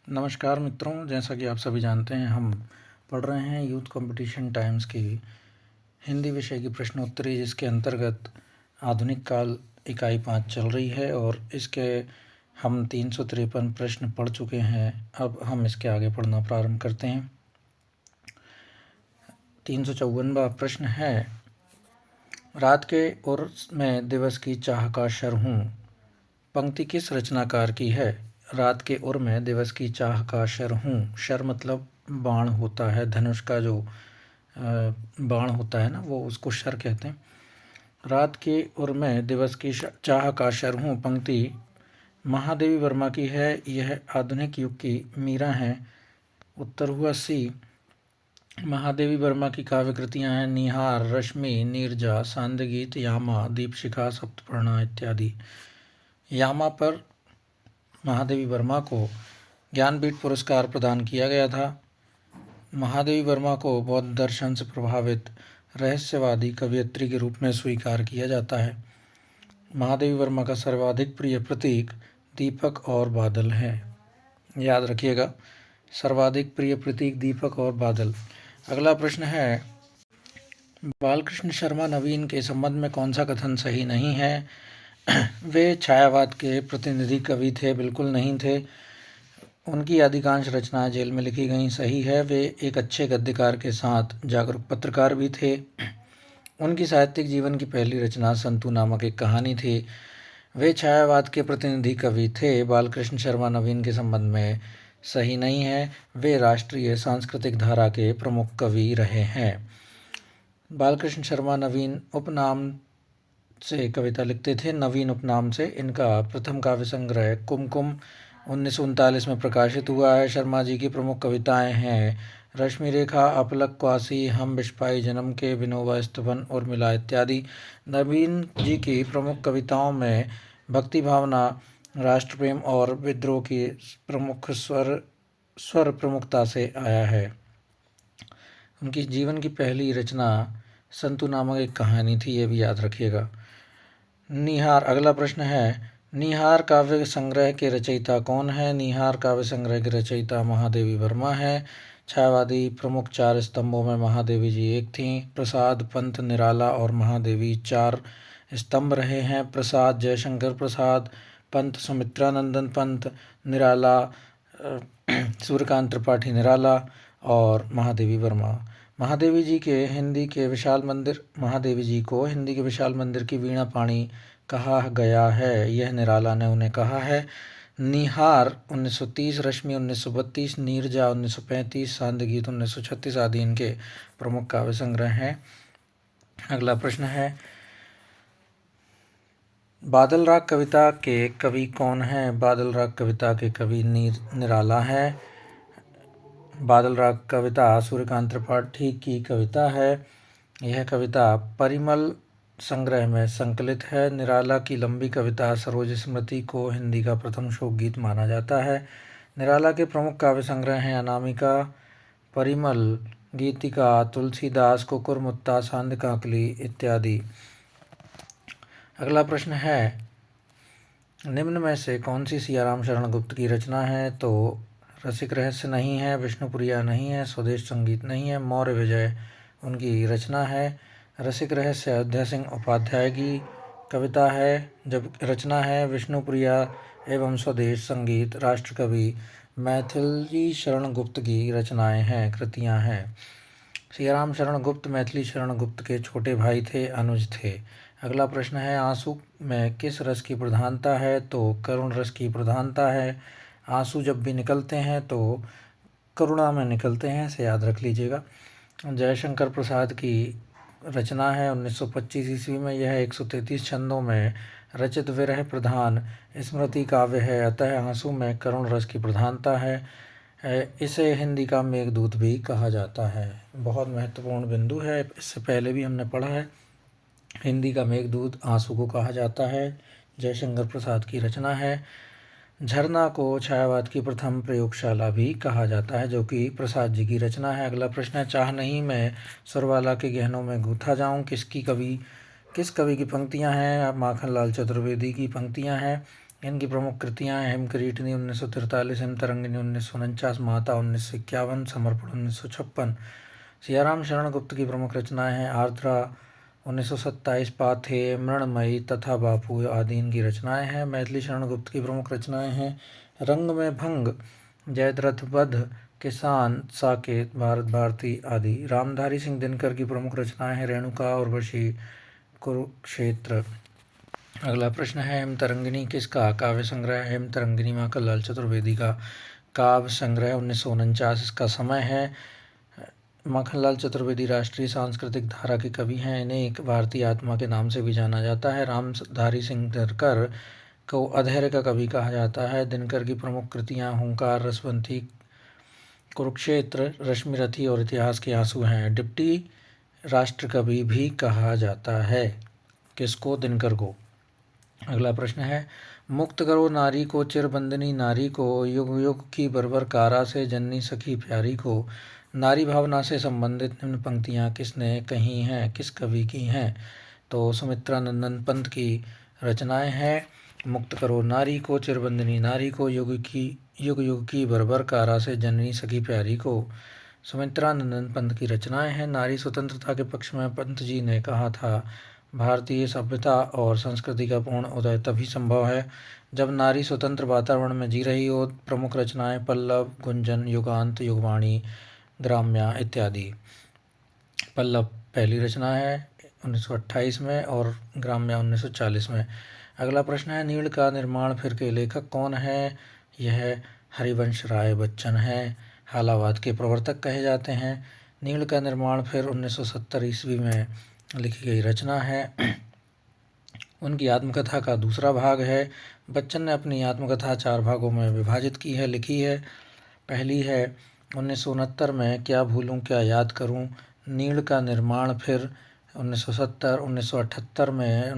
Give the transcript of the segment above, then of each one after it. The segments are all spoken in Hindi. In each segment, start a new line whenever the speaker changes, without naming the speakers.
नमस्कार मित्रों, जैसा कि आप सभी जानते हैं हम पढ़ रहे हैं यूथ कंपटीशन टाइम्स की हिंदी विषय की प्रश्नोत्तरी, जिसके अंतर्गत आधुनिक काल इकाई 5 चल रही है और इसके हम 353 प्रश्न पढ़ चुके हैं। अब हम इसके आगे पढ़ना प्रारंभ करते हैं। 354वां प्रश्न है, रात के और मैं दिवस की चाह का शर हूँ। पंक्ति किस रचनाकार की है? रात के और मैं दिवस की चाह का शर हूँ। शर मतलब बाण होता है, धनुष का जो बाण होता है ना, वो उसको शर कहते हैं। रात के और मैं दिवस की चाह का शर हूँ पंक्ति महादेवी वर्मा की है। यह आधुनिक युग की मीरा हैं। उत्तर हुआ सी। महादेवी वर्मा की काव्य कृतियाँ हैं निहार, रश्मि, नीरजा, सांदगीत, यामा, दीपशिखा, सप्तपर्णा इत्यादि। यामा पर महादेवी वर्मा को ज्ञानपीठ पुरस्कार प्रदान किया गया था। महादेवी वर्मा को बौद्ध दर्शन से प्रभावित रहस्यवादी कवयित्री के रूप में स्वीकार किया जाता है। महादेवी वर्मा का सर्वाधिक प्रिय प्रतीक दीपक और बादल है। याद रखिएगा, सर्वाधिक प्रिय प्रतीक दीपक और बादल। अगला प्रश्न है, बालकृष्ण शर्मा नवीन के संबंध में कौन सा कथन सही नहीं है? वे छायावाद के प्रतिनिधि कवि थे? बिल्कुल नहीं थे। उनकी अधिकांश रचनाएं जेल में लिखी गईं? सही है। वे एक अच्छे गद्यकार के साथ जागरूक पत्रकार भी थे। उनकी साहित्यिक जीवन की पहली रचना संतू नामक एक कहानी थी। वे छायावाद के प्रतिनिधि कवि थे। बालकृष्ण शर्मा नवीन के संबंध में सही नहीं है। वे राष्ट्रीय सांस्कृतिक धारा के प्रमुख कवि रहे हैं। बालकृष्ण शर्मा नवीन उपनाम से कविता लिखते थे। नवीन उपनाम से इनका प्रथम काव्य संग्रह कुमकुम 1939 में प्रकाशित हुआ है। शर्मा जी की प्रमुख कविताएं हैं रश्मि रेखा, अपलक क्वासी, हम बिस्पाई जन्म के, विनोबा स्तवन, उर्मिला इत्यादि। नवीन जी की प्रमुख कविताओं में भक्ति भावना, राष्ट्र प्रेम और विद्रोह की प्रमुख स्वर प्रमुखता से आया है। उनकी जीवन की पहली रचना संतू नामक एक कहानी थी, ये भी याद रखिएगा। निहार, अगला प्रश्न है, निहार काव्य संग्रह के रचयिता कौन है? निहार काव्य संग्रह के रचयिता महादेवी वर्मा है। छायावादी प्रमुख 4 स्तंभों में महादेवी जी एक थीं। प्रसाद, पंत, निराला और महादेवी 4 स्तंभ रहे हैं। प्रसाद जयशंकर प्रसाद, पंत सुमित्रानंदन पंत, निराला सूर्यकांत त्रिपाठी निराला और महादेवी वर्मा। महादेवी जी को हिंदी के विशाल मंदिर की वीणा पाणी कहा गया है, यह निराला ने उन्हें कहा है। निहार 1930, रश्मि 1932, नीरजा 1935, सांदगीत 1936 आदि इनके प्रमुख काव्य संग्रह हैं। अगला प्रश्न है, बादल राग कविता के कवि कौन हैं? बादल राग कविता के कवि निराला है। बादल राग कविता सूर्यकांत त्रिपाठी की कविता है। यह कविता परिमल संग्रह में संकलित है। निराला की लंबी कविता सरोज स्मृति को हिंदी का प्रथम शोक गीत माना जाता है। निराला के प्रमुख काव्य संग्रह हैं अनामिका, परिमल, गीतिका, तुलसीदास, कुकुरमुत्ता, सांदकाकली इत्यादि। अगला प्रश्न है, निम्न में से कौन सी सियाराम शरण गुप्त की रचना है? तो रसिक रहस्य नहीं है, विष्णुप्रिया नहीं है, स्वदेश संगीत नहीं है, मौर्य विजय उनकी रचना है। रसिक रहस्य अयोध्या सिंह उपाध्याय की कविता है, जब रचना है विष्णुप्रिया एवं स्वदेश संगीत राष्ट्रकवि मैथिली शरण गुप्त की रचनाएं हैं, कृतियां हैं। सियाराम शरण गुप्त मैथिली शरण गुप्त के छोटे भाई थे, अनुज थे। अगला प्रश्न है, आंसू में किस रस की प्रधानता है? तो करुण रस की प्रधानता है। आंसू जब भी निकलते हैं तो करुणा में निकलते हैं, इसे याद रख लीजिएगा। जयशंकर प्रसाद की रचना है 1925 ईस्वी में। यह 133 छंदों में रचित विरह प्रधान स्मृति काव्य है, अतः आंसू में करुण रस की प्रधानता है। इसे हिंदी का मेघदूत भी कहा जाता है। बहुत महत्वपूर्ण बिंदु है, इससे पहले भी हमने पढ़ा है। हिंदी का मेघदूत आंसू को कहा जाता है, जयशंकर प्रसाद की रचना है। झरना को छायावाद की प्रथम प्रयोगशाला भी कहा जाता है, जो कि प्रसाद जी की रचना है। अगला प्रश्न है, चाह नहीं मैं सुरबाला के गहनों में गूथा जाऊं किस कवि की पंक्तियां हैं? माखनलाल चतुर्वेदी की पंक्तियां हैं। इनकी प्रमुख कृतियाँ हैं हेमकिरीटिनी 1943, हेमतरंगिनी 1949, माता 1951, समर्पण 1956। सियाराम शरण गुप्त की प्रमुख रचनाएं हैं आर्द्रा 1927, पाथेय, मृणमयी तथा बापू आदि इनकी रचनाएं हैं। मैथिली शरण गुप्त की प्रमुख रचनाएं हैं रंग में भंग, जयद्रथ वध, किसान, साकेत, भारत भारती आदि। रामधारी सिंह दिनकर की प्रमुख रचनाएं हैं रेणुका, उर्वशी, कुरुक्षेत्र। अगला प्रश्न है हेमतरंगिनी किसका काव्य संग्रह है? हेमतरंगिनी माखनलाल चतुर्वेदी का काव्य संग्रह 1949। इसका समय है। माखनलाल चतुर्वेदी राष्ट्रीय सांस्कृतिक धारा के कवि हैं। इन्हें एक भारतीय आत्मा के नाम से भी जाना जाता है। रामधारी सिंह दिनकर को अधैर्य का कवि कहा जाता है। दिनकर की प्रमुख कृतियाँ हुंकार, रसवंती, कुरुक्षेत्र, रश्मिरथी और इतिहास के आंसू हैं। डिप्टी राष्ट्र कवि भी कहा जाता है। किसको? दिनकर को। अगला प्रश्न है मुक्त करो नारी को, चिरबंदिनी नारी को, युग युग की बर्बर कारा से जननी सखी प्यारी को। नारी भावना से संबंधित निम्न पंक्तियाँ किसने कही हैं, किस कवि की हैं? तो सुमित्रा नंदन पंत की रचनाएं हैं। मुक्त करो नारी को, चिरबंदिनी नारी को, युग युग की बर्बर कारा से जननी सखी प्यारी को। सुमित्रा नंदन पंत की रचनाएं हैं। नारी स्वतंत्रता के पक्ष में पंत जी ने कहा था, भारतीय सभ्यता और संस्कृति का पूर्ण उदय तभी संभव है जब नारी स्वतंत्र वातावरण में जी रही हो। प्रमुख रचनाएं पल्लव, गुंजन, युगांत, युगवाणी, ग्राम्या इत्यादि। पल्लव पहली रचना है 1928 में और ग्राम्या 1940 में। अगला प्रश्न है नीड़ का निर्माण फिर के लेखक कौन है? यह हरिवंश राय बच्चन है। हालावाद के प्रवर्तक कहे जाते हैं। नीड़ का निर्माण फिर 1970 ईस्वी में लिखी गई रचना है। उनकी आत्मकथा का दूसरा भाग है। बच्चन ने अपनी आत्मकथा 4 भागों में विभाजित की है, लिखी है। पहली है 1969 में क्या भूलूं क्या याद करूं। नीड़ का निर्माण फिर 1970। 1978 में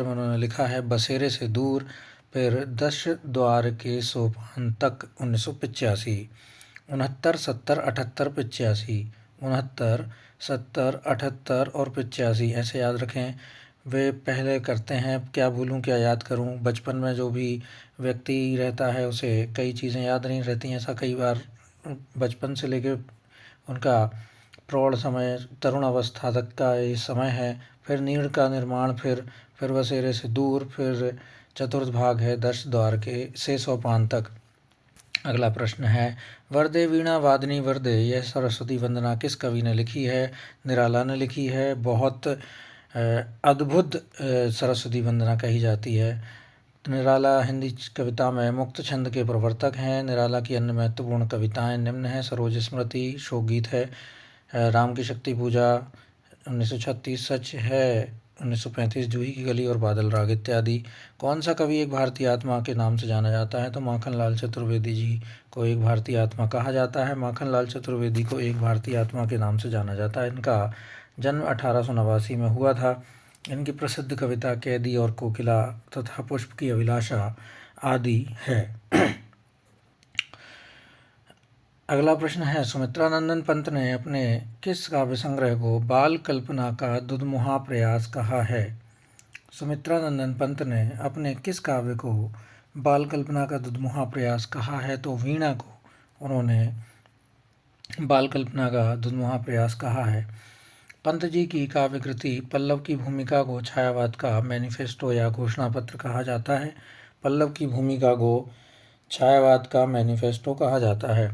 उन्होंने लिखा है बसेरे से दूर। फिर 10 द्वार के सोपान तक 1985। 69, 70, 78, 85, 69, 70, 78 और 85 ऐसे याद रखें। वे पहले करते हैं क्या भूलूं क्या याद करूं। बचपन में जो भी व्यक्ति रहता है उसे कई चीज़ें याद नहीं रहती। ऐसा कई बार बचपन से लेकर उनका प्रौढ़ समय, तरुण अवस्था तक का ये समय है। फिर नीड़ का निर्माण, फिर बसेरे से दूर, फिर चतुर्थ भाग है 10 द्वार के से सोपान तक। अगला प्रश्न है वरदे वीणा वादनी वरदे, यह सरस्वती वंदना किस कवि ने लिखी है? निराला ने लिखी है। बहुत अद्भुत सरस्वती वंदना कही जाती है। निराला हिंदी कविता में मुक्त छंद के प्रवर्तक हैं। निराला की अन्य महत्वपूर्ण कविताएं निम्न हैं। सरोज स्मृति शोकगीत है। राम की शक्ति पूजा 1936, सच है 1935, जूही की गली और बादल राग इत्यादि। कौन सा कवि एक भारतीय आत्मा के नाम से जाना जाता है? तो माखनलाल चतुर्वेदी जी को एक भारतीय आत्मा कहा जाता है। माखनलाल चतुर्वेदी को एक भारतीय आत्मा के नाम से जाना जाता है। इनका जन्म 1889 में हुआ था। इनकी प्रसिद्ध कविता कैदी और कोकिला तथा पुष्प की अभिलाषा आदि है। अगला प्रश्न है सुमित्रा नंदन पंत ने अपने किस काव्य संग्रह को बाल कल्पना का दुधमुहा प्रयास कहा है? सुमित्रा नंदन पंत ने अपने किस काव्य को बाल कल्पना का दुधमुहा प्रयास कहा है? तो वीणा को उन्होंने बाल कल्पना का दुधमुहा प्रयास कहा है। पंत जी की काव्य कृति पल्लव की भूमिका को छायावाद का मैनिफेस्टो या घोषणा पत्र कहा जाता है। पल्लव की भूमिका को छायावाद का मैनिफेस्टो कहा जाता है।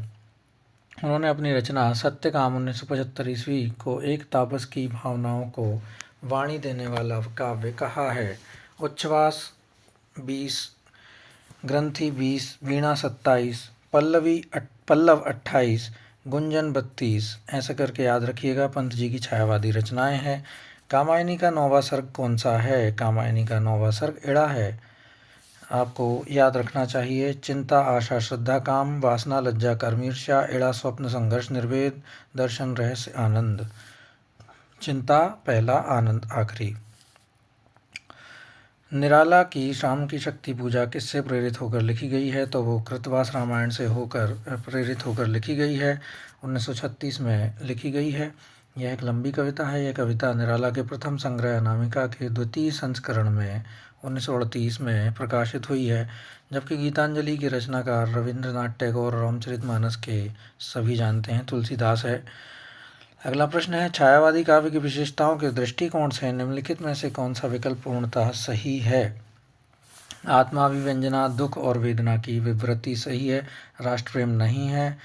उन्होंने अपनी रचना सत्यकाम 1975 ईस्वी को एक तापस की भावनाओं को वाणी देने वाला काव्य कहा है। उच्छ्वास 20, ग्रंथि 20, वीणा 27, पल्लव 28, गुंजन 32 ऐसा करके याद रखिएगा। पंत जी की छायावादी रचनाएं हैं। कामायनी का 9वां सर्ग कौन सा है? कामायनी का 9वां सर्ग इड़ा है। आपको याद रखना चाहिए चिंता, आशा, श्रद्धा, काम, वासना, लज्जा, कर्म, ईर्ष्या, इड़ा, स्वप्न, संघर्ष, निर्वेद, दर्शन, रहस्य, आनंद। चिंता पहला, आनंद आखिरी। निराला की शाम की शक्ति पूजा किससे प्रेरित होकर लिखी गई है? तो वो कृतवास रामायण से होकर प्रेरित होकर लिखी गई है। 1936 में लिखी गई है। यह एक लंबी कविता है। यह कविता निराला के प्रथम संग्रह अनामिका के द्वितीय संस्करण में 1938 में प्रकाशित हुई है, जबकि गीतांजलि के रचनाकार रविंद्रनाथ टैगोर और रामचरितमानस के सभी जानते हैं तुलसीदास है। अगला प्रश्न है, छायावादी काव्य की विशेषताओं के दृष्टिकोण से निम्नलिखित में से कौन सा विकल्प पूर्णतः सही है? आत्माभिव्यंजना, दुख और वेदना की विवृत्ति सही है। राष्ट्र प्रेम नहीं है।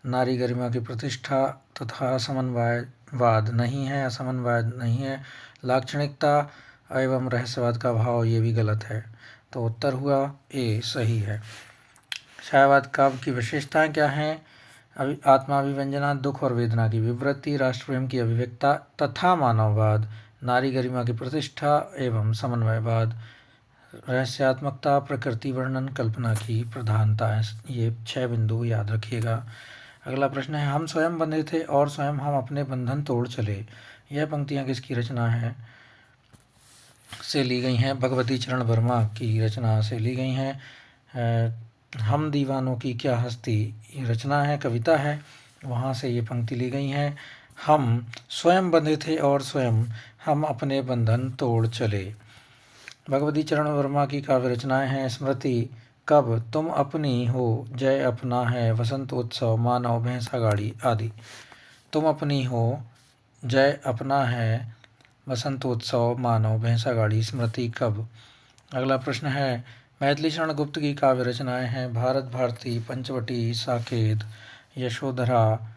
नारी गरिमा की प्रतिष्ठा तथा असमन्वयवाद नहीं है, असमन्वयवाद नहीं है। लाक्षणिकता एवं रहस्यवाद का भाव, ये भी गलत है। तो उत्तर हुआ ए सही है। छायावाद काव्य की विशेषताएं क्या हैं? आत्माभिव्यंजना, दुख और वेदना की विवृत्ति, राष्ट्र प्रेम की अभिव्यक्ता तथा मानववाद, नारी गरिमा की प्रतिष्ठा एवं समन्वयवाद, रहस्यात्मकता, प्रकृति वर्णन, कल्पना की प्रधानता है। ये 6 बिंदु याद रखिएगा। अगला प्रश्न है, हम स्वयं बंधे थे और स्वयं हम अपने बंधन तोड़ चले। यह पंक्तियां किसकी रचना है से ली गई हैं? भगवती चरण वर्मा की रचना से ली गई हैं। हम दीवानों की क्या हस्ती, ये रचना है, कविता है, वहाँ से ये पंक्ति ली गई हैं। हम स्वयं बंधे थे और स्वयं हम अपने बंधन तोड़ चले। भगवती चरण वर्मा की काव्य रचनाएं हैं, स्मृति, कब, तुम अपनी हो, जय अपना है, वसंतोत्सव, मानव, भैंसा गाड़ी आदि। तुम अपनी हो, जय अपना है, वसंतोत्सव, मानव, भैंसा गाड़ी, स्मृति, कब। अगला प्रश्न है, मैथिली शरण गुप्त की काव्य रचनाएं हैं, भारत भारती, पंचवटी, साकेत, यशोधरा।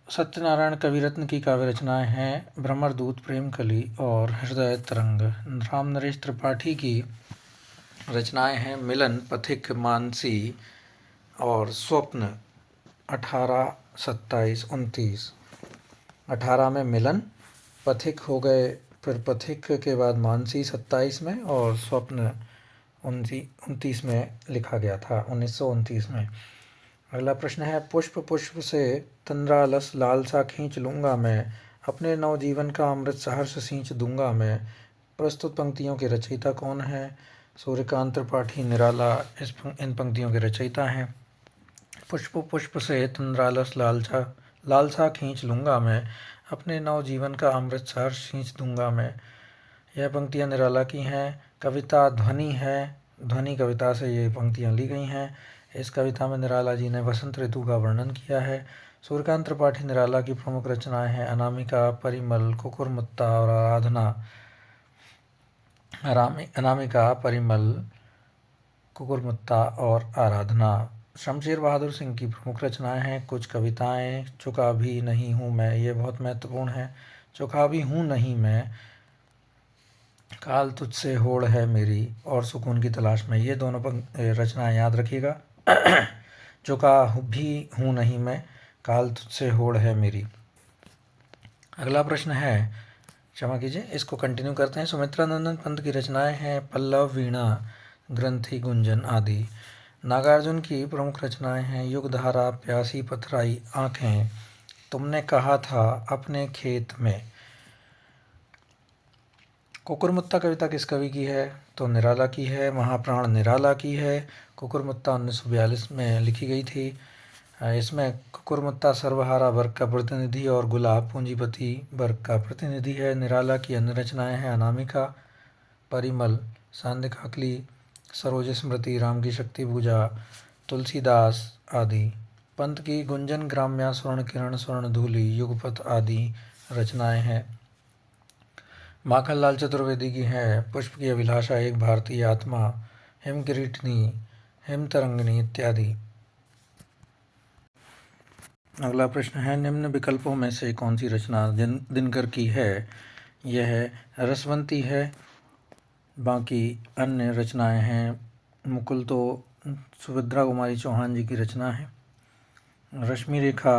सत्यनारायण कविरत्न की काव्य रचनाएं हैं, भ्रमरदूत, प्रेमकली और हृदय तरंग। राम नरेश त्रिपाठी की रचनाएं हैं, मिलन, पथिक, मानसी और स्वप्न। 18, 27, 29। 18 में मिलन, पथिक हो गए, फिर पथिक के बाद मानसी 27 में और स्वप्न 29 में लिखा गया था, 1929 में। अगला प्रश्न है, पुष्प पुष्प से तंद्रालस लालसा खींच लूँगा मैं, अपने नवजीवन का अमृत सहर्ष सींच दूंगा मैं। प्रस्तुत पंक्तियों के रचयिता कौन है? सूर्यकांत त्रिपाठी निराला इन पंक्तियों के रचयिता हैं। पुष्प पुष्प से तंद्रालस लालसा खींच लूँगा मैं, अपने नवजीवन का अमृत सहर्ष सींच दूंगा मैं। यह पंक्तियाँ निराला की हैं। कविता ध्वनि है, ध्वनि कविता से ये पंक्तियाँ ली गई हैं। इस कविता में निराला जी ने वसंत ऋतु का वर्णन किया है। सूर्यकांत त्रिपाठी निराला की प्रमुख रचनाएं हैं, अनामिका, परिमल, कुकुरमुत्ता और आराधना। अनामिका, परिमल, कुकुरमुत्ता और आराधना। शमशेर बहादुर सिंह की प्रमुख रचनाएं हैं, कुछ कविताएं, चुका भी नहीं हूँ मैं, ये बहुत महत्वपूर्ण है। चुका भी हूँ नहीं मैं, काल तुझसे होड़ है मेरी और सुकून की तलाश में। ये दोनों रचनाएं याद रखिएगा। चुका भी हूँ नहीं मैं, काल तुझसे होड़ है मेरी। अगला प्रश्न है, क्षमा कीजिए, इसको कंटिन्यू करते हैं। सुमित्रा नंदन पंत की रचनाएं हैं, पल्लव, वीणा, ग्रंथि, गुंजन आदि। नागार्जुन की प्रमुख रचनाएं हैं, युगधारा, प्यासी पथराई, आँखें, तुमने कहा था, अपने खेत में। कुकुरमुत्ता कविता किस कवि की है? तो निराला की है। महाप्राण निराला की है। कुकुरमुत्ता 1942 में लिखी गई थी। इसमें कुकुरमुत्ता सर्वहारा वर्ग का प्रतिनिधि और गुलाब पूंजीपति वर्ग का प्रतिनिधि है। निराला की अन्य रचनाएं हैं, अनामिका, परिमल, सांध्य खाकली, सरोज स्मृति, राम की शक्ति पूजा, तुलसीदास आदि। पंत की गुंजन, ग्राम्या, स्वर्ण किरण, स्वर्ण धूलि, युगपथ आदि रचनाएं हैं। माखनलाल चतुर्वेदी की है, पुष्प की अभिलाषा, एक भारतीय आत्मा, हिम किरीटनी, हिम तरंगिनी इत्यादि। अगला प्रश्न है, निम्न विकल्पों में से कौन सी रचना दिनकर की है? यह है रसवंती है, बाकी अन्य रचनाएं हैं। मुकुल तो सुभद्रा कुमारी चौहान जी की रचना है। रश्मि रेखा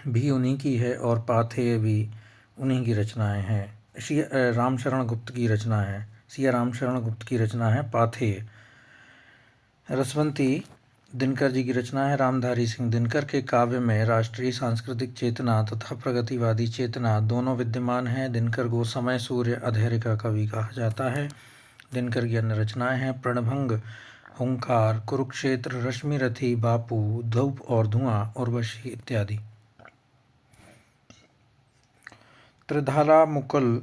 भी उन्हीं की है और पाथेय भी उन्हीं की रचनाएं हैं। रामशरण गुप्त की रचना है, सिया रामशरण गुप्त की रचना है पाथेय। रसवंती दिनकर जी की रचना है। रामधारी सिंह दिनकर के काव्य में राष्ट्रीय सांस्कृतिक चेतना तथा प्रगतिवादी चेतना दोनों विद्यमान हैं। दिनकर को समय सूर्य अधैर्य का कवि कहा जाता है। दिनकर की अन्य रचनाएं हैं, प्रणभंग, हुंकार, कुरुक्षेत्र, रश्मिरथी, बापू, धूप और धुआं, उर्वशी इत्यादि। त्रिधारा मुकुल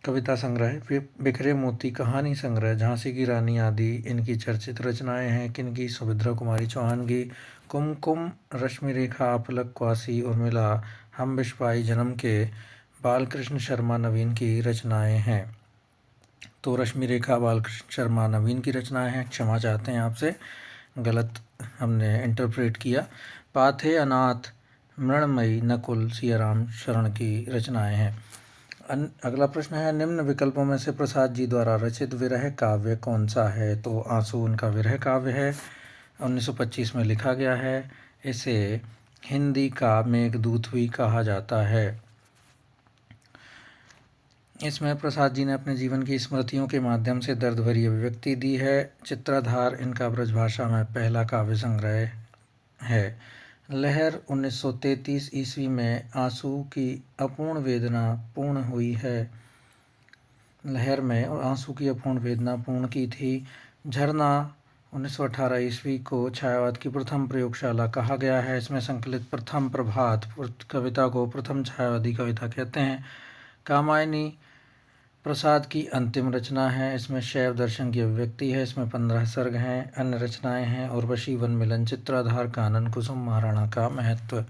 कविता संग्रह बिखरे मोती कहानी संग्रह झांसी की रानी आदि इनकी चर्चित रचनाएं हैं। किनकी? सुभद्रा कुमारी चौहान की। कुमकुम, रश्मि रेखा, अपलक, क्वासी, उर्मिला, हम बिश्वाई जन्म के, बालकृष्ण शर्मा नवीन की रचनाएं हैं। तो रश्मि रेखा बालकृष्ण शर्मा नवीन की रचनाएं हैं। क्षमा चाहते हैं आपसे, गलत हमने इंटरप्रेट किया। पाथे अनाथ, मृणमयी, नकुल, सियाराम शरण की रचनाएं हैं। अगला प्रश्न है, निम्न विकल्पों में से प्रसाद जी द्वारा रचित विरह काव्य कौन सा है? तो आंसू उनका विरह काव्य है, 1925 में लिखा गया है। इसे हिंदी का मेघदूत भी कहा जाता है। इसमें प्रसाद जी ने अपने जीवन की स्मृतियों के माध्यम से दर्द भरी अभिव्यक्ति दी है। चित्राधार इनका ब्रजभाषा में पहला काव्य संग्रह है। लहर 1933 ईस्वी में आंसू की अपूर्ण वेदना पूर्ण हुई है। लहर में आंसू की अपूर्ण वेदना पूर्ण की थी। झरना 1918 ईस्वी को छायावाद की प्रथम प्रयोगशाला कहा गया है। इसमें संकलित प्रथम प्रभात कविता को प्रथम छायावादी कविता कहते हैं। कामायनी प्रसाद की अंतिम रचना है। इसमें शैव दर्शन की अभिव्यक्ति है। इसमें 15 सर्ग हैं। अन्य रचनाएं हैं उर्वशी, वन मिलन, चित्राधार, कानन, कुसुम, महाराणा का महत्व।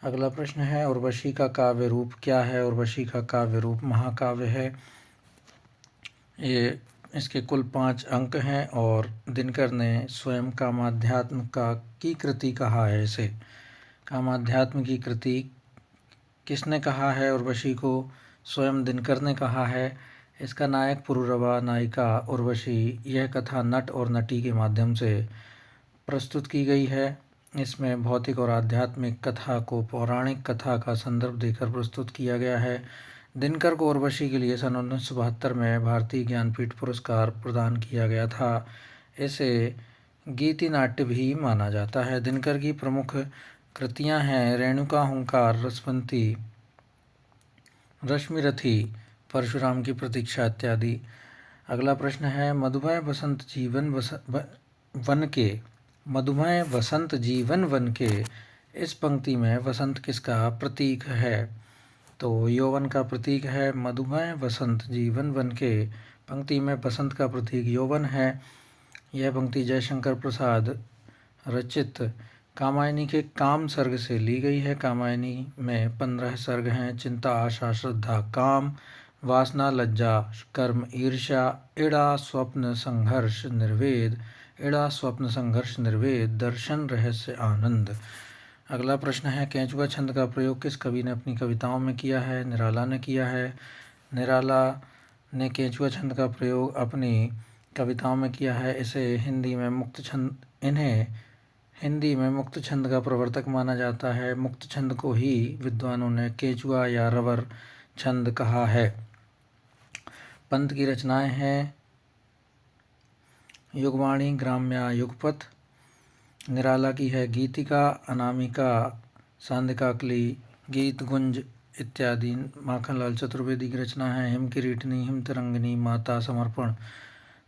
अगला प्रश्न है, उर्वशी का काव्य रूप क्या है? उर्वशी का काव्य रूप महाकाव्य है। ये इसके कुल 5 अंक हैं और दिनकर ने स्वयं कामाध्यात्म की कृति कहा है इसे। कामाध्यात्म की कृति किसने कहा है? उर्वशी को स्वयं दिनकर ने कहा है। इसका नायक पुरुरवा, नायिका उर्वशी। यह कथा नट और नटी के माध्यम से प्रस्तुत की गई है। इसमें भौतिक और आध्यात्मिक कथा को पौराणिक कथा का संदर्भ देकर प्रस्तुत किया गया है। दिनकर को उर्वशी के लिए सन 1972 में भारतीय ज्ञानपीठ पुरस्कार प्रदान किया गया था। इसे गीति नाट्य भी माना जाता है। दिनकर की प्रमुख कृतियां हैं रेणुका, हुंकार, रसवंती, रश्मिरथी, परशुराम की प्रतीक्षा इत्यादि। अगला प्रश्न है, मधुमय बसंत जीवन वन के इस पंक्ति में वसंत किसका प्रतीक है? तो यौवन का प्रतीक है। मधुमय बसंत जीवन वन के पंक्ति में बसंत का प्रतीक यौवन है। यह पंक्ति जयशंकर प्रसाद रचित कामायनी के काम सर्ग से ली गई है। कामायनी में 15 सर्ग हैं। चिंता, आशा, श्रद्धा, काम, वासना, लज्जा, कर्म, ईर्ष्या, इड़ा, स्वप्न, संघर्ष, निर्वेद, इड़ा, स्वप्न, संघर्ष, निर्वेद, दर्शन, रहस्य, आनंद। अगला प्रश्न है, केंचुआ छंद का प्रयोग किस कवि ने अपनी कविताओं में किया है? निराला ने किया है। निराला ने केंचुआ छंद का प्रयोग अपनी कविताओं में किया है। इन्हें हिंदी में मुक्त छंद का प्रवर्तक माना जाता है। मुक्त छंद को ही विद्वानों ने केंचुआ या रवर छंद कहा है। पंत की रचनाएं हैं युगवाणी, ग्राम्या, युगपथ। निराला की है गीतिका, अनामिका, सांदिकाकली, गीत गुंज इत्यादि। माखनलाल चतुर्वेदी की रचना है हिम किरीटनी, हिम तिरंगनी, माता, समर्पण।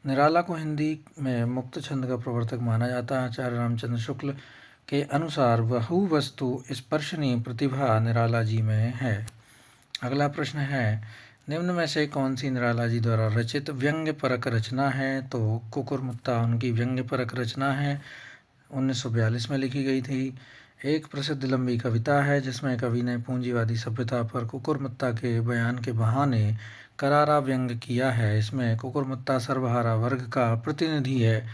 निराला को हिंदी में मुक्त छंद का प्रवर्तक माना जाता है। आचार्य रामचंद्र शुक्ल के अनुसार बहु वस्तु स्पर्शनीय प्रतिभा निराला जी में है। अगला प्रश्न है, निम्न में से कौन सी निराला जी द्वारा रचित व्यंग्य परक रचना है? तो कुकुरमुत्ता उनकी व्यंग्य परक रचना है, 1942 में लिखी गई थी। एक प्रसिद्ध लंबी कविता है जिसमें कवि ने पूंजीवादी सभ्यता पर कुकुरमुत्ता के बयान के बहाने करारा व्यंग किया है। इसमें कुकुरमुत्ता सर्वहारा वर्ग का प्रतिनिधि है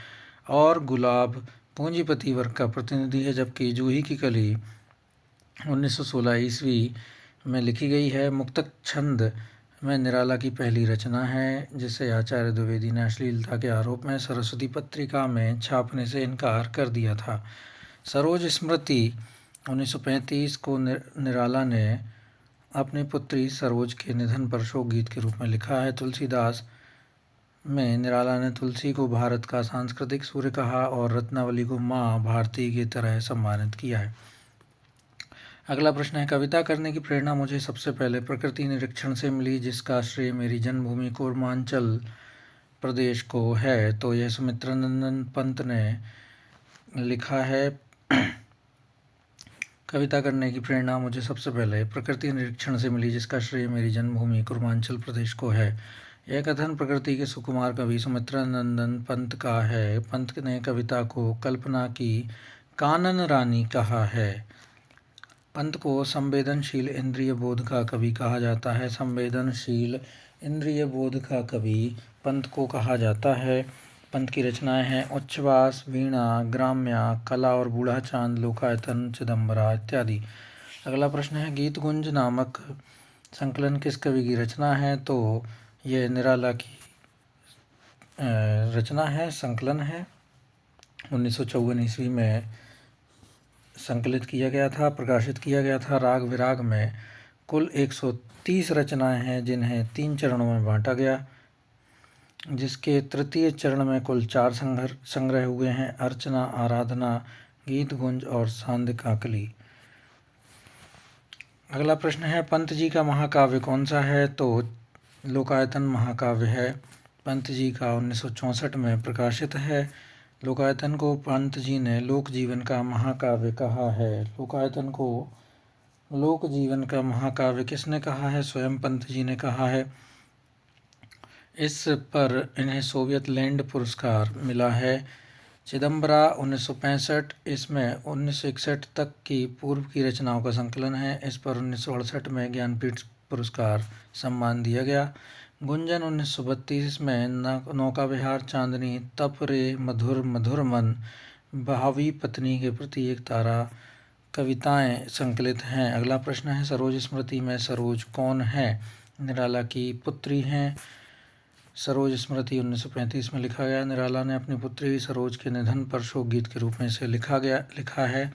और गुलाब पूंजीपति वर्ग का प्रतिनिधि है, जबकि जूही की कली 1916 ईस्वी में लिखी गई है। मुक्तक छंद में निराला की पहली रचना है जिसे आचार्य द्विवेदी ने अश्लीलता के आरोप में सरस्वती पत्रिका में छापने से इनकार कर दिया था। सरोज स्मृति 1935 को निराला ने अपनी पुत्री सरोज के निधन पर शोक गीत के रूप में लिखा है। तुलसीदास में निराला ने तुलसी को भारत का सांस्कृतिक सूर्य कहा और रत्नावली को माँ भारती की तरह सम्मानित किया है। अगला प्रश्न है, कविता करने की प्रेरणा मुझे सबसे पहले प्रकृति निरीक्षण से मिली जिसका श्रेय मेरी जन्मभूमि कूर्मांचल प्रदेश को है। तो यह सुमित्रानंदन पंत ने लिखा है। कविता करने की प्रेरणा मुझे सबसे पहले प्रकृति निरीक्षण से मिली, जिसका श्रेय मेरी जन्मभूमि कुर्मांचल प्रदेश को है। यह कथन प्रकृति के सुकुमार कवि सुमित्रा नंदन पंत का है। पंत ने कविता को कल्पना की कानन रानी कहा है। पंत को संवेदनशील इंद्रिय बोध का कवि कहा जाता है। संवेदनशील इंद्रिय बोध का कवि पंत को कहा जाता है। पंत की रचनाएं हैं उच्छ्वास, वीणा, ग्राम्या, कला और बूढ़ा चांद, लोकायतन, चिदंबरा इत्यादि। अगला प्रश्न है गीत गुंज नामक संकलन किस कवि की रचना है? तो ये निराला की रचना है, संकलन है। 1954 ईस्वी में संकलित किया गया था, प्रकाशित किया गया था। राग विराग में कुल 130 रचनाएं हैं, जिन्हें 3 चरणों में बांटा गया, जिसके तृतीय चरण में कुल 4 संग्रह हुए हैं: अर्चना, आराधना, गीत गुंज और सांध्य काकली। अगला प्रश्न है पंत जी का महाकाव्य कौन सा है? तो लोकायतन महाकाव्य है। पंत जी का 1964 में प्रकाशित है। लोकायतन को पंत जी ने लोक जीवन का महाकाव्य कहा है। लोकायतन को लोक जीवन का महाकाव्य किसने कहा है? स्वयं पंत जी ने कहा है। इस पर इन्हें सोवियत लैंड पुरस्कार मिला है। चिदंबरा 1965, इसमें 1961 तक की पूर्व की रचनाओं का संकलन है। इस पर 1968 में ज्ञानपीठ पुरस्कार सम्मान दिया गया। गुंजन 1932 में नौका विहार, चांदनी, तप रे मधुर मधुर मन, भावी पत्नी के प्रति एक तारा कविताएं संकलित हैं। अगला प्रश्न है सरोज स्मृति में सरोज कौन है? निराला की पुत्री हैं। सरोज स्मृति 1935 में लिखा गया। निराला ने अपनी पुत्री सरोज के निधन पर शोक गीत के रूप में इसे लिखा है।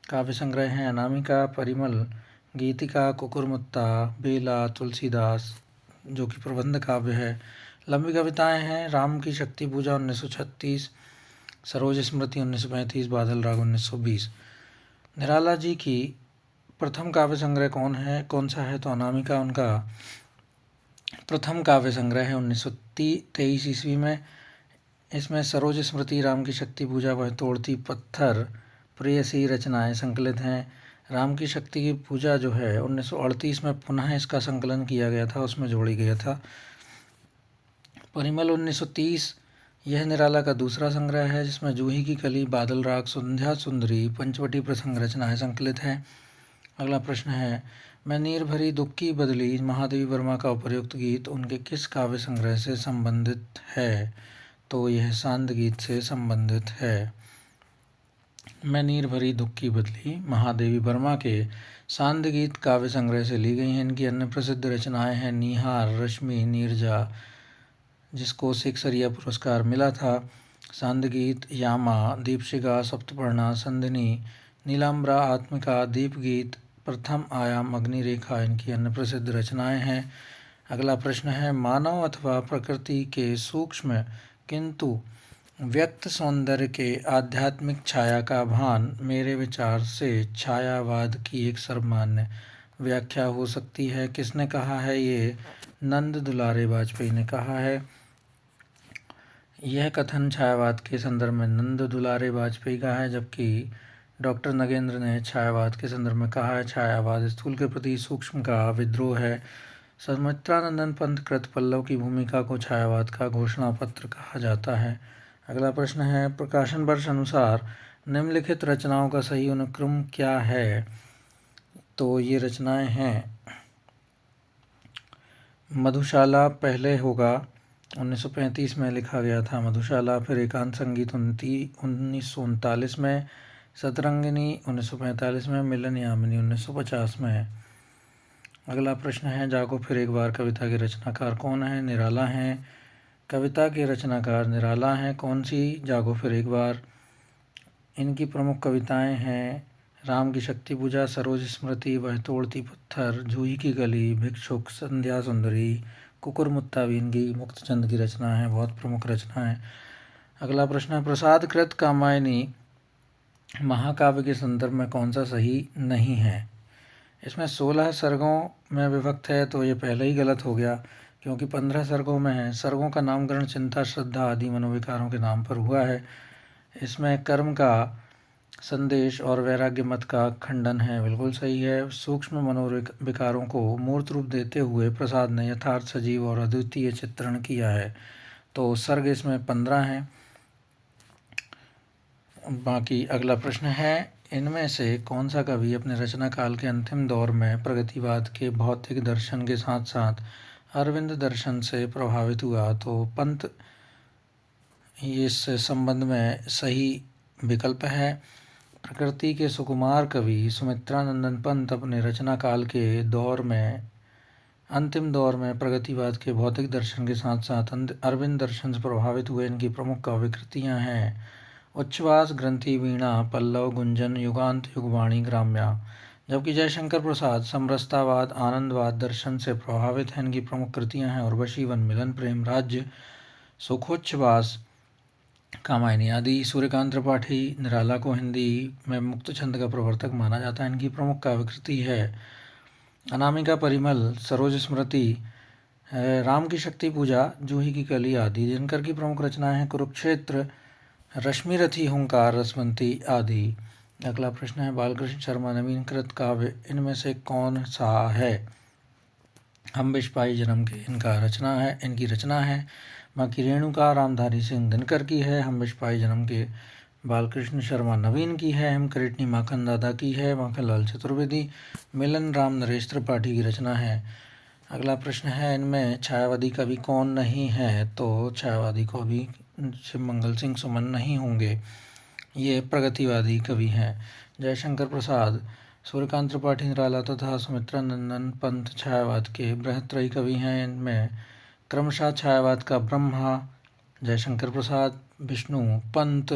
काव्य संग्रह हैं अनामिका, परिमल, गीतिका, कुकुरमुत्ता, बेला, तुलसीदास, जो कि प्रबंध काव्य है। लंबी कविताएं हैं राम की शक्ति पूजा 1936, सरोज स्मृति 1935, बादल राग 1920। निराला जी की प्रथम काव्य संग्रह कौन सा है? तो अनामिका उनका प्रथम काव्य संग्रह है 1923 ईस्वी में। इसमें सरोज स्मृति, राम की शक्ति पूजा, वह तोड़ती पत्थर, प्रेयसी रचनाएं संकलित हैं। राम की शक्ति की पूजा जो है 1938 में पुनः इसका संकलन किया गया था, उसमें जोड़ी गया था। परिमल 1930, यह निराला का दूसरा संग्रह है, जिसमें जूही की कली, बादल राग, संध्या सुंदरी, पंचवटी प्रसंग रचनाएं संकलित हैं। अगला प्रश्न है मैं नीर भरी दुख की बदली, महादेवी वर्मा का उपर्युक्त गीत उनके किस काव्य संग्रह से संबंधित है? तो यह सांध्य गीत से संबंधित है। मैं नीर भरी दुख की बदली महादेवी वर्मा के सांध्य गीत काव्य संग्रह से ली गई हैं। इनकी अन्य प्रसिद्ध रचनाएं हैं निहार, रश्मि, नीरजा, जिसको सेक्सरिया पुरस्कार मिला था, सांध्य गीत, यामा, दीपशिखा, सप्तपर्णा, संधिनी, नीलाम्बरा, आत्मिका, दीप गीत, प्रथम आयाम, अग्निरेखा इनकी अन्य प्रसिद्ध रचनाएं हैं। अगला प्रश्न है मानव अथवा प्रकृति के सूक्ष्म किंतु व्यक्त सौंदर्य के आध्यात्मिक छाया का भान मेरे विचार से छायावाद की एक सर्वमान्य व्याख्या हो सकती है। किसने कहा है? ये नंद दुलारे वाजपेयी ने कहा है। यह कथन छायावाद के संदर्भ में नंद दुलारे वाजपेयी का है, जबकि डॉक्टर नगेंद्र ने छायावाद के संदर्भ में कहा है छायावाद स्थूल के प्रति सूक्ष्म का विद्रोह है। सुमित्रानंदन पंत कृत पल्लव की भूमिका को छायावाद का घोषणा पत्र कहा जाता है। अगला प्रश्न है प्रकाशन वर्ष अनुसार निम्नलिखित रचनाओं का सही अनुक्रम क्या है? तो ये रचनाएं हैं मधुशाला पहले होगा, 1935 में लिखा गया था मधुशाला। फिर एकांत संगीत 1939 में, सतरंगिनी 1945 में, मिलन यामिनी 1950 में। अगला प्रश्न है जागो फिर एक बार कविता के रचनाकार कौन है? निराला हैं। कविता के रचनाकार निराला हैं। कौन सी जागो फिर एक बार? इनकी प्रमुख कविताएं हैं राम की शक्ति पूजा, सरोज स्मृति, वह तोड़ती पत्थर, जूही की गली, भिक्षुक, संध्या सुंदरी, कुकुरमुत्ता भी इनकी मुक्तचंद की रचना है, बहुत प्रमुख रचना है। अगला प्रश्न है प्रसाद कृत कामायनी महाकाव्य के संदर्भ में कौन सा सही नहीं है? इसमें 16 सर्गों में विभक्त है, तो ये पहले ही गलत हो गया, क्योंकि 15 सर्गों में है। सर्गों का नामकरण चिंता, श्रद्धा आदि मनोविकारों के नाम पर हुआ है। इसमें कर्म का संदेश और वैराग्य मत का खंडन है, बिल्कुल सही है। सूक्ष्म मनोविकारों को मूर्त रूप देते हुए प्रसाद ने यथार्थ सजीव और अद्वितीय चित्रण किया है। तो सर्ग इसमें 15 हैं। बाकी अगला प्रश्न है, इनमें से कौन सा कवि अपने रचना काल के अंतिम दौर में प्रगतिवाद के भौतिक दर्शन के साथ साथ अरविंद दर्शन से प्रभावित हुआ? तो पंत इस संबंध में सही विकल्प है। प्रकृति के सुकुमार कवि सुमित्रानंदन पंत अपने रचना काल के अंतिम दौर में प्रगतिवाद के भौतिक दर्शन के साथ साथ अरविंद दर्शन से प्रभावित हुए। इनकी प्रमुख काव्य कृतियाँ हैं उच्छ्वास, ग्रंथि, वीणा, पल्लव, गुंजन, युगांत, युगवाणी, ग्राम्या। जबकि जयशंकर प्रसाद समरसतावाद, आनंदवाद दर्शन से प्रभावित हैं। इनकी प्रमुख कृतियाँ हैं उर्वशी, वन, मिलन, प्रेम राज्य, सुखोच्छ्वास, कामायनी आदि। सूर्यकांत त्रिपाठी निराला को हिंदी में मुक्त छंद का प्रवर्तक माना जाता है। इनकी प्रमुख काव्य कृति है अनामिका परिमल, सरोज स्मृति, राम की शक्ति पूजा, जूही की कली आदि। दिनकर की प्रमुख रचनाएं हैं कुरुक्षेत्र, रश्मिरथी, हुंकार, रसवंती आदि। अगला प्रश्न है, बालकृष्ण शर्मा नवीनकृत काव्य इनमें से कौन सा है? हम बिशपाई जन्म के इनकी रचना है। बाकी रेणुका रामधारी सिंह दिनकर की है, हम बिशपाई जन्म के बालकृष्ण शर्मा नवीन की है, हेमकरीटनी माखन दादा की है, माखनलाल चतुर्वेदी, मिलन राम नरेश त्रिपाठी की रचना है। अगला प्रश्न है, इनमें छायावादी कवि कौन नहीं है? तो छायावादी कवि शिवमंगल सिंह सुमन नहीं होंगे, ये प्रगतिवादी कवि हैं। जयशंकर प्रसाद, सूर्यकांत त्रिपाठी निराला तथा सुमित्रानंदन पंत छायावाद के बृहत्त्रयी कवि हैं। इनमें क्रमशः छायावाद का ब्रह्मा जयशंकर प्रसाद, विष्णु पंत,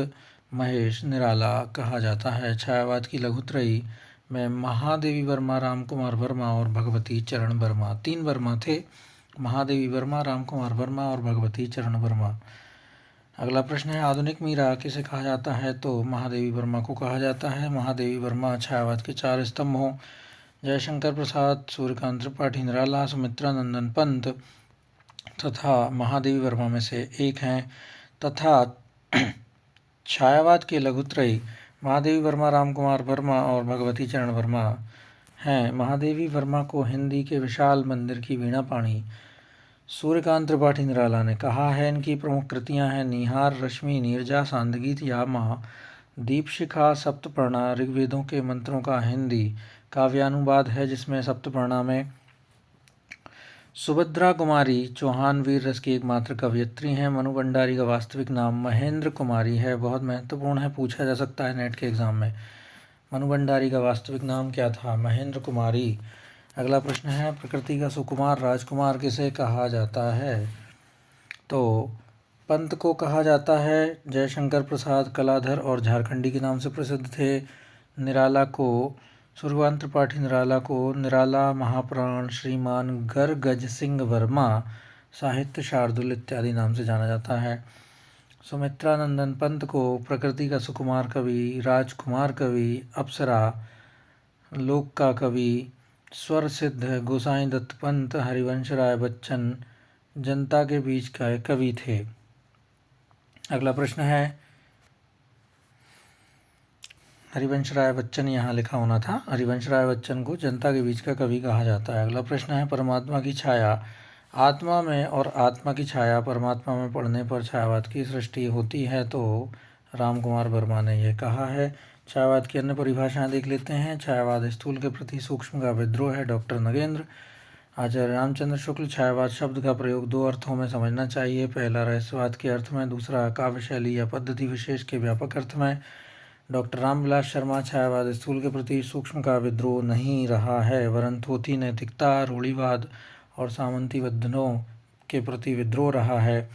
महेश निराला कहा जाता है। छायावाद की लघुत्रयी में महादेवी वर्मा, रामकुमार वर्मा और भगवती चरण वर्मा, 3 वर्मा थे, महादेवी वर्मा, रामकुमार वर्मा और भगवती चरण वर्मा। अगला प्रश्न है, आधुनिक मीरा किसे कहा जाता है? तो महादेवी वर्मा को कहा जाता है। महादेवी वर्मा छायावाद के 4 स्तंभों जयशंकर प्रसाद, सूर्यकांत त्रिपाठी निराला, सुमित्रानंदन पंत तथा महादेवी वर्मा में से एक हैं। तथा छायावाद के लघुत्रयी महादेवी वर्मा, रामकुमार वर्मा और भगवती चरण वर्मा हैं। महादेवी वर्मा को हिंदी के विशाल मंदिर की वीणा पाणी सूर्यकांत त्रिपाठी निराला ने कहा है। इनकी प्रमुख कृतियां हैं निहार, रश्मि, नीरजा, सांदगीत, यामा, दीपशिखा, सप्तपर्णा। ऋग्वेदों के मंत्रों का हिंदी काव्यानुवाद है, जिसमें सप्तपर्णा में सुभद्रा कुमारी चौहान वीर रस की एकमात्र कवयित्री हैं। मनु भंडारी का वास्तविक नाम महेंद्र कुमारी है, बहुत महत्वपूर्ण है, पूछा जा सकता है नेट के एग्जाम में। मनु भंडारी का वास्तविक नाम क्या था? महेंद्र कुमारी। अगला प्रश्न है, प्रकृति का सुकुमार राजकुमार किसे कहा जाता है? तो पंत को कहा जाता है। जयशंकर प्रसाद कलाधर और झारखंडी के नाम से प्रसिद्ध थे। निराला को, सूर्यकांत त्रिपाठी निराला को निराला, महाप्राण, श्रीमान, गज सिंह वर्मा, साहित्य शार्दुल इत्यादि नाम से जाना जाता है। सुमित्रानंदन पंत को प्रकृति का सुकुमार कवि, राजकुमार कवि, अप्सरा, लोक का कवि, स्वर सिद्ध, गोसाई दत्त पंत, हरिवंश राय बच्चन जनता के बीच का कवि थे। अगला प्रश्न है, हरिवंश राय बच्चन यहाँ लिखा होना था, हरिवंश राय बच्चन को जनता के बीच का कवि कहा जाता है। अगला प्रश्न है, परमात्मा की छाया आत्मा में और आत्मा की छाया परमात्मा में पड़ने पर छायावाद की सृष्टि होती है। तो रामकुमार वर्मा ने यह कहा है। छायावाद की अन्य परिभाषाएं देख लेते हैं। छायावाद स्थूल के प्रति सूक्ष्म का विद्रोह है, डॉक्टर नगेंद्र। आचार्य रामचंद्र शुक्ल, छायावाद शब्द का प्रयोग 2 अर्थों में समझना चाहिए। पहला रहस्यवाद के अर्थ में, दूसरा काव्य शैली या पद्धति विशेष के व्यापक अर्थ में। डॉक्टर रामविलास शर्मा, छायावाद स्थूल के प्रति सूक्ष्म का विद्रोह नहीं रहा है, वरन थोथी नैतिकता, रूढ़िवाद और सामंती बंधनों के प्रति विद्रोह रहा है।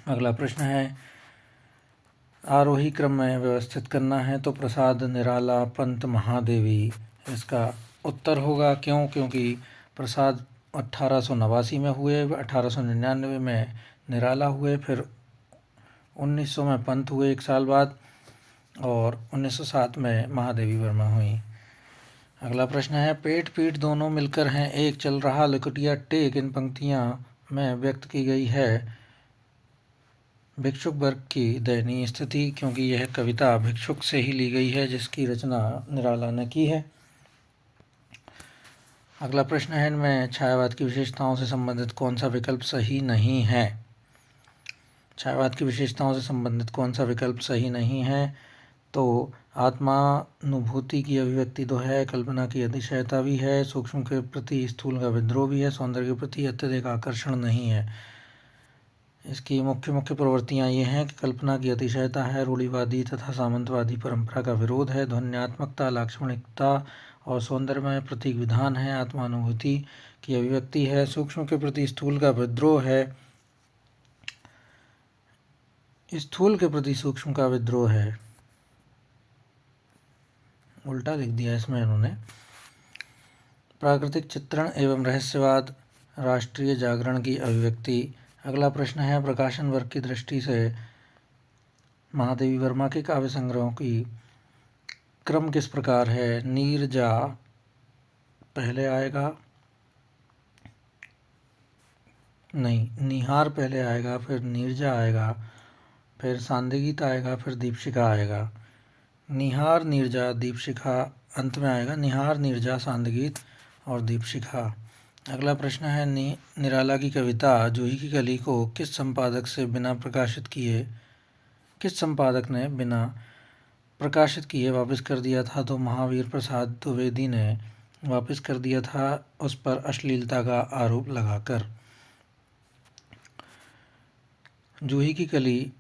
अगला प्रश्न है, आरोही क्रम में व्यवस्थित करना है, तो प्रसाद, निराला, पंत, महादेवी इसका उत्तर होगा। क्यों? क्योंकि प्रसाद 1889 में हुए, 1899 में निराला हुए, फिर 1900 में पंत हुए 1 साल बाद, और 1907 में महादेवी वर्मा हुई। अगला प्रश्न है, पेट पीठ दोनों मिलकर हैं एक, चल रहा लुकटिया टेक इन पंक्तियां में व्यक्त की गई है भिक्षुक वर्ग की दयनीय स्थिति, क्योंकि यह कविता भिक्षुक से ही ली गई है जिसकी रचना निराला ने की है। अगला प्रश्न है, इनमें छायावाद की विशेषताओं से संबंधित कौन सा विकल्प सही नहीं है। छायावाद की विशेषताओं से संबंधित कौन सा विकल्प सही नहीं है? तो आत्मानुभूति की अभिव्यक्ति तो है, कल्पना की अतिशयता भी है, सूक्ष्म के प्रति स्थूल का विद्रोह भी है, सौंदर्य के प्रति अत्यधिक आकर्षण नहीं है। इसकी मुख्य प्रवृत्तियाँ ये हैं कि कल्पना की अतिशयता है, रूढ़िवादी तथा सामंतवादी परंपरा का विरोध है, ध्वन्यात्मकता, लाक्षणिकता और सौंदर्यमय प्रतीक विधान है, आत्मानुभूति की अभिव्यक्ति है, सूक्ष्म के प्रति स्थूल का विद्रोह है, स्थूल के प्रति सूक्ष्म का विद्रोह है, उल्टा लिख दिया इसमें इन्होंने। प्राकृतिक चित्रण एवं रहस्यवाद, राष्ट्रीय जागरण की अभिव्यक्ति। अगला प्रश्न है, प्रकाशन वर्ग की दृष्टि से महादेवी वर्मा के काव्य संग्रहों की क्रम किस प्रकार है? नीरजा पहले आएगा, नहीं, निहार पहले आएगा, फिर नीरजा आएगा, फिर सांदीगीत आएगा, फिर दीपशिखा आएगा। निहार, नीरजा, दीपशिखा अंत में आएगा। निहार, नीरजा, सांदीगीत और दीपशिखा। अगला प्रश्न है, निराला की कविता जूही की कली को किस संपादक ने बिना प्रकाशित किए वापस कर दिया था? तो महावीर प्रसाद द्विवेदी ने वापस कर दिया था, उस पर अश्लीलता का आरोप लगाकर। जूही की कली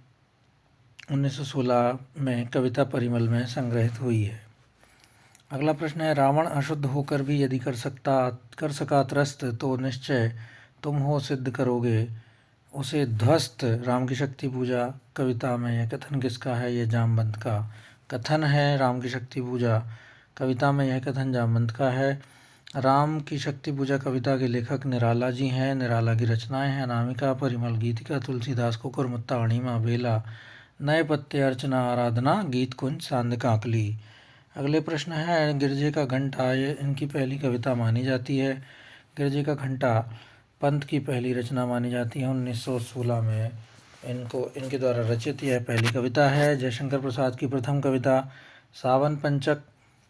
1916 में कविता परिमल में संग्रहित हुई है। अगला प्रश्न है, रावण अशुद्ध होकर भी यदि कर सका त्रस्त, तो निश्चय तुम हो सिद्ध करोगे उसे ध्वस्त। राम की शक्ति पूजा कविता में यह कथन किसका है? यह जामवंत का कथन है। राम की शक्ति पूजा कविता में यह कथन जामवंत का है। राम की शक्ति पूजा कविता के लेखक निराला जी हैं। निराला की रचनाएं हैं अनामिका, परिमल, गीतिका, तुलसीदास, कुकुर, मुत्ता, अणिमा, बेला, नए पत्ते, अर्चना, आराधना, गीत कुंज, सांद काकली। अगले प्रश्न है, गिरजे का घंटा, ये इनकी पहली कविता मानी जाती है। गिरजे का घंटा पंत की पहली रचना मानी जाती है। 1916 में इनके द्वारा रचित यह पहली कविता है। जयशंकर प्रसाद की प्रथम कविता सावन पंचक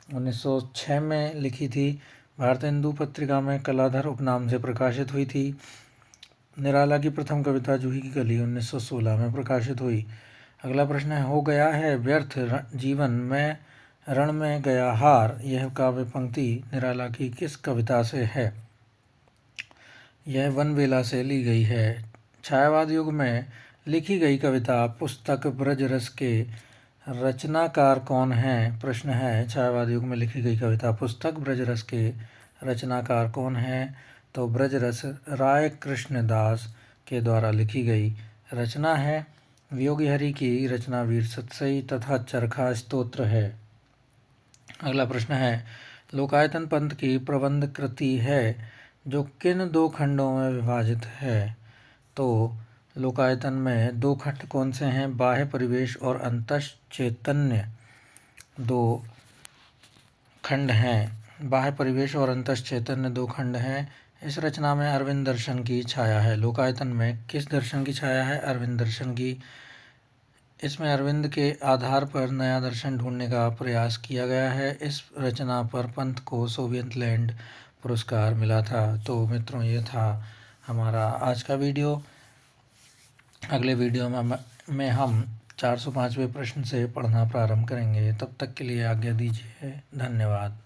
1906 में लिखी थी। भारतेंदु पत्रिका में कलाधर उपनाम से प्रकाशित हुई थी। निराला की प्रथम कविता जूही की कली 1916 में प्रकाशित हुई। अगला प्रश्न है, हो गया है व्यर्थ जीवन में रण में गया हार, यह काव्य पंक्ति निराला की किस कविता से है? यह वनवेला से ली गई है। छायावाद युग में लिखी गई कविता पुस्तक ब्रजरस के रचनाकार कौन है? प्रश्न है, छायावाद युग में लिखी गई कविता पुस्तक ब्रजरस के रचनाकार कौन है? तो ब्रजरस राय कृष्णदास के द्वारा लिखी गई रचना है। वियोगी हरि की रचना वीर सतसई तथा चरखा स्तोत्र है। अगला प्रश्न है, लोकायतन पंथ की प्रबंध कृति है जो किन दो खंडों में विभाजित है? तो लोकायतन में दो खंड कौन से हैं? बाह्य परिवेश और अंतश्चैतन्य दो खंड हैं। बाह्य परिवेश और अंतश्चैतन्य दो खंड हैं। इस रचना में अरविंद दर्शन की छाया है। लोकायतन में किस दर्शन की छाया है? अरविंद दर्शन की। इसमें अरविंद के आधार पर नया दर्शन ढूंढने का प्रयास किया गया है। इस रचना पर पंत को सोवियत लैंड पुरस्कार मिला था। तो मित्रों, ये था हमारा आज का वीडियो। अगले वीडियो में हम 405वें प्रश्न से पढ़ना प्रारंभ करेंगे। तब तक के लिए आज्ञा दीजिए। धन्यवाद।